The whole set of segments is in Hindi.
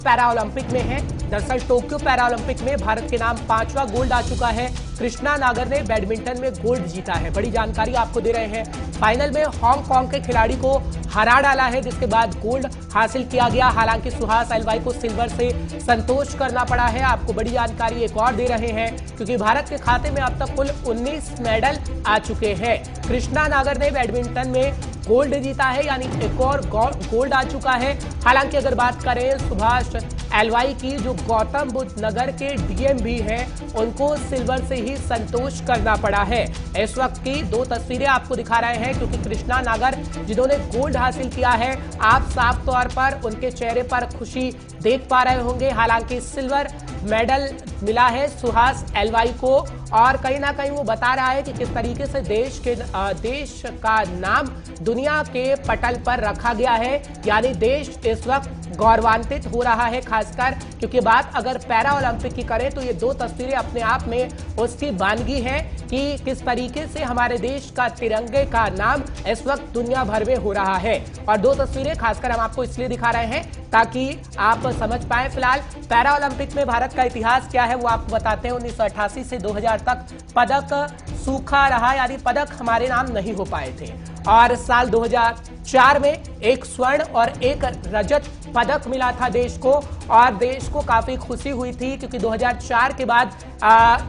पैरा ओलंपिक में है। दरअसल टोक्यो पैरा ओलंपिक में भारत के नाम 5वां गोल्ड आ चुका है। कृष्णा नागर ने बैडमिंटन में गोल्ड जीता है। बड़ी जानकारी आपको दे रहे हैं। फाइनल में हांगकांग के खिलाड़ी को हरा डाला है, जिसके बाद गोल्ड हासिल किया गया। हालांकि सुहास एलवाई को सिल्वर से संतोष करना पड़ा है। आपको बड़ी जानकारी एक और दे रहे हैं, क्योंकि भारत के खाते में अब तक कुल 19 मेडल आ चुके हैं। कृष्णा नागर ने बैडमिंटन में गोल्ड जीता है, यानी एक और गोल्ड आ चुका है। हालांकि अगर बात करें सुभाष एलवाई की, जो गौतम बुद्ध नगर के डीएम भी हैं, उनको सिल्वर से ही संतोष करना पड़ा है। इस वक्त की दो तस्वीरें आपको दिखा रहे हैं, क्योंकि कृष्णा नागर जिन्होंने गोल्ड हासिल किया है, आप साफ तौर पर उनके चेहरे पर खुशी देख पा रहे होंगे। हालांकि सिल्वर मेडल मिला है सुहास एलवाई को, और कहीं ना कहीं वो बता रहा है कि किस तरीके से देश का नाम दुनिया के पटल पर रखा गया है। यानी देश इस वक्त गौरवान्वित हो रहा है, खासकर क्योंकि बात अगर पैरा ओलंपिक की करें तो ये दो तस्वीरें अपने आप में उसकी वानगी है कि किस तरीके से हमारे देश का तिरंगे का नाम इस वक्त दुनिया भर में हो रहा है। और दो तस्वीरें खासकर हम आपको इसलिए दिखा रहे हैं ताकि आप समझ पाए। फिलहाल पैरा ओलंपिक में भारत का इतिहास क्या है वो आपको बताते हैं। 1988 से 2000 तक पदक सूखा रहा, यानी पदक हमारे नाम नहीं हो पाए थे। और साल 2004 में एक स्वर्ण और एक रजत पदक मिला था देश को, और देश को काफी खुशी हुई थी, क्योंकि 2004 के बाद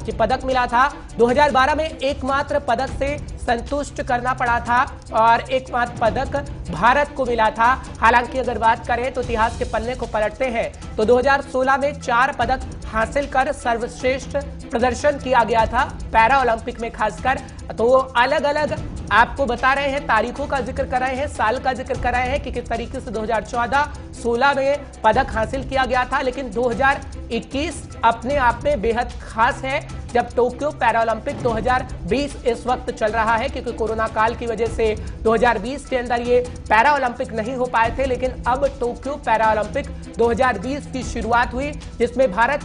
जो पदक मिला था, 2012 में एकमात्र पदक से संतुष्ट करना पड़ा था और एकमात्र पदक भारत को मिला था। हालांकि अगर बात करें तो इतिहास के पन्ने को पलटते हैं तो 2016 में 4 पदक हासिल कर सर्वश्रेष्ठ प्रदर्शन किया गया था पैरा ओलंपिक में खासकर। तो अलग अलग आपको बता रहे हैं, तारीखों का जिक्र कर रहे हैं, साल का जिक्र कर रहे हैं कि किस तरीके से 2014-16 में पदक हासिल किया गया था। लेकिन 2021 अपने आप में बेहद खास है, जब टोक्यो पैरा ओलंपिक 2020 इस वक्त चल रहा है, क्योंकि कोरोना काल की वजह से 2020 के अंदर ये पैरा ओलंपिक नहीं हो पाए थे। लेकिन अब टोक्यो पैरा ओलंपिक 2020 की शुरुआत हुई, जिसमें भारत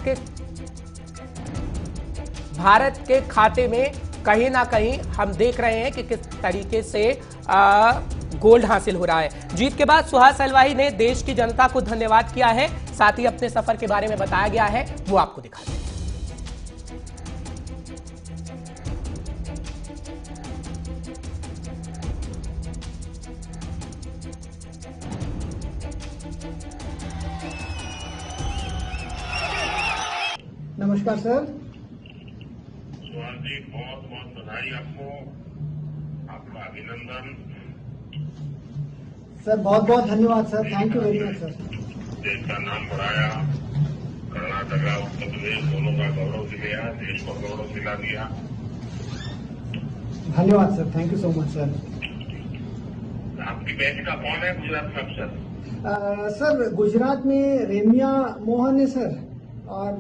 के खाते में कहीं ना कहीं हम देख रहे हैं कि किस तरीके से गोल्ड हासिल हो रहा है। जीत के बाद सुहास एलवाई ने देश की जनता को धन्यवाद किया है, साथ ही अपने सफर के बारे में बताया गया है, वो आपको दिखाते हैं। नमस्कार सर। जी बहुत बहुत बधाई आपको, आपका अभिनंदन सर। बहुत बहुत धन्यवाद sir, thank you very much sir. देश का नाम बढ़ाया, कर्नाटका उत्तर प्रदेश दोनों का गौरव दिलाया, देश को गौरव दिला दिया। धन्यवाद sir, thank you so much sir. आपकी बैच का कौन है गुजरात में सर? सर गुजरात में रेमिया मोहन है सर, और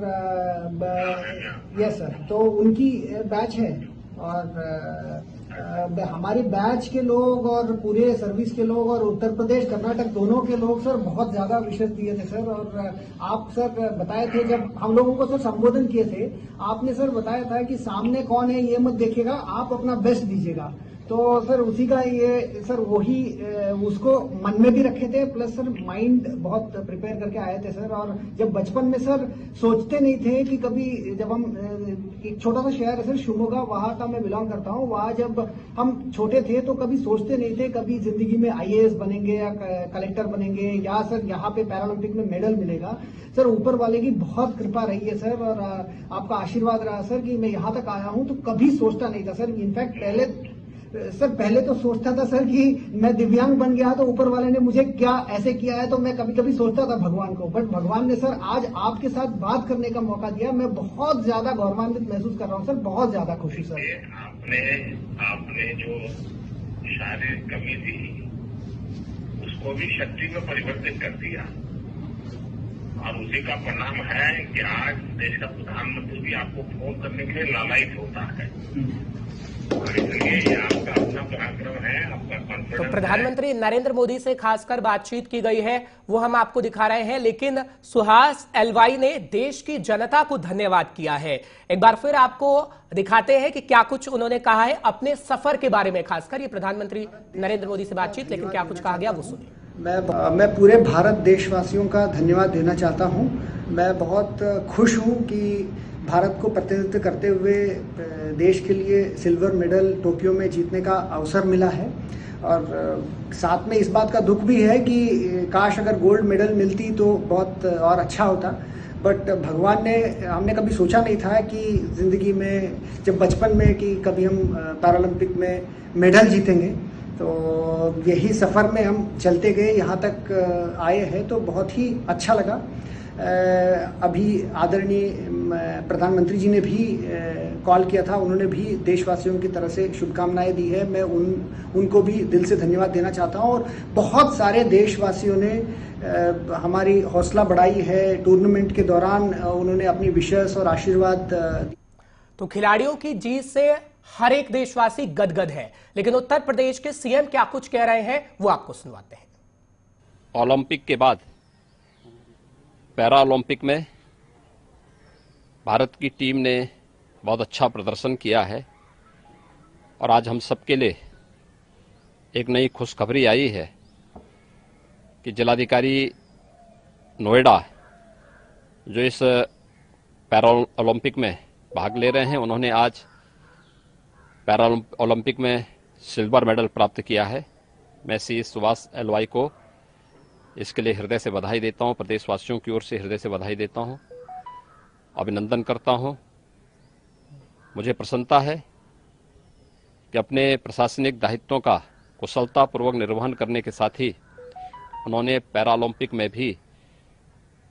यस सर, तो उनकी बैच है। और हमारे बैच के लोग और पूरे सर्विस के लोग और उत्तर प्रदेश कर्नाटक दोनों के लोग सर बहुत ज्यादा विशेष दिए थे सर। और आप सर बताए थे, जब हम लोगों को सर संबोधन किए थे, आपने सर बताया था कि सामने कौन है ये मत देखिएगा, आप अपना बेस्ट दीजिएगा। तो सर उसी का ये सर वही उसको मन में भी रखे थे, प्लस सर माइंड बहुत प्रिपेयर करके आए थे सर। और जब बचपन में सर सोचते नहीं थे कि कभी, जब हम एक छोटा सा शहर है सर शिवमोगा, वहां का मैं बिलोंग करता हूँ, वहां जब हम छोटे थे तो कभी सोचते नहीं थे कभी जिंदगी में आईएएस बनेंगे या कलेक्टर बनेंगे, या सर यहाँ पे पैरालंपिक में मेडल मिलेगा। सर ऊपर वाले की बहुत कृपा रही है सर, और आपका आशीर्वाद रहा सर कि मैं यहाँ तक आया हूँ। तो कभी सोचता नहीं था सर, इनफैक्ट पहले तो सोचता था सर कि मैं दिव्यांग बन गया तो ऊपर वाले ने मुझे क्या ऐसे किया है, तो मैं कभी कभी सोचता था भगवान को। बट भगवान ने सर आज आपके साथ बात करने का मौका दिया, मैं बहुत ज्यादा गौरवान्वित महसूस कर रहा हूँ सर, बहुत ज्यादा खुशी सर। आपने जो शारीरिक कमी थी उसको भी शक्ति में परिवर्तित कर दिया, और उसी का परिणाम है कि आज देश का प्रधानमंत्री भी आपको फोन करने के लिए लालायित होता है। तो प्रधानमंत्री नरेंद्र मोदी से खासकर बातचीत की गई है, वो हम आपको दिखा रहे हैं। लेकिन सुहास एलवाई ने देश की जनता को धन्यवाद किया है। एक बार फिर आपको दिखाते हैं कि क्या कुछ उन्होंने कहा है अपने सफर के बारे में, खासकर ये प्रधानमंत्री नरेंद्र मोदी से बातचीत, लेकिन क्या कुछ कहा गया वो सुनिए। मैं पूरे भारत देशवासियों का धन्यवाद देना चाहता हूं। मैं बहुत खुश हूं कि भारत को प्रतिनिधित्व करते हुए देश के लिए सिल्वर मेडल टोक्यो में जीतने का अवसर मिला है और साथ में इस बात का दुख भी है कि काश अगर गोल्ड मेडल मिलती तो बहुत और अच्छा होता। बट भगवान ने, हमने कभी सोचा नहीं था कि ज़िंदगी में जब बचपन में कि कभी हम पैरालंपिक में मेडल जीतेंगे, तो यही सफ़र में हम चलते गए यहाँ तक आए हैं, तो बहुत ही अच्छा लगा। अभी आदरणीय प्रधानमंत्री जी ने भी कॉल किया था, उन्होंने भी देशवासियों की तरफ से शुभकामनाएं दी है। मैं उनको भी दिल से धन्यवाद देना चाहता हूं और बहुत सारे देशवासियों ने हमारी हौसला बढ़ाई है टूर्नामेंट के दौरान, उन्होंने अपनी विशेष और आशीर्वाद। तो खिलाड़ियों की जीत से हर एक देशवासी गदगद है, लेकिन उत्तर प्रदेश के सीएम क्या कुछ कह रहे हैं वो आपको सुनवाते हैं। ओलंपिक के बाद पैरा ओलंपिक में भारत की टीम ने बहुत अच्छा प्रदर्शन किया है और आज हम सबके लिए एक नई खुशखबरी आई है कि जिलाधिकारी नोएडा जो इस पैरा ओलंपिक में भाग ले रहे हैं, उन्होंने आज पैरा ओलंपिक में सिल्वर मेडल प्राप्त किया है। मैं सी सुभाष एलवाई को इसके लिए हृदय से बधाई देता हूं, प्रदेशवासियों की ओर से हृदय से बधाई देता हूं, अभिनंदन करता हूं। मुझे प्रसन्नता है कि अपने प्रशासनिक दायित्वों का कुशलतापूर्वक निर्वहन करने के साथ ही उन्होंने पैरा ओलंपिक में भी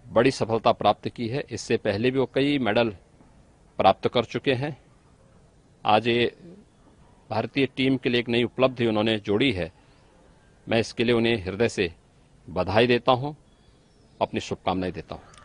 बड़ी सफलता प्राप्त की है। इससे पहले भी वो कई मेडल प्राप्त कर चुके हैं। आज ये भारतीय टीम के लिए एक नई उपलब्धि उन्होंने जोड़ी है। मैं इसके लिए उन्हें हृदय से बधाई देता हूं, अपनी शुभकामनाएं देता हूं।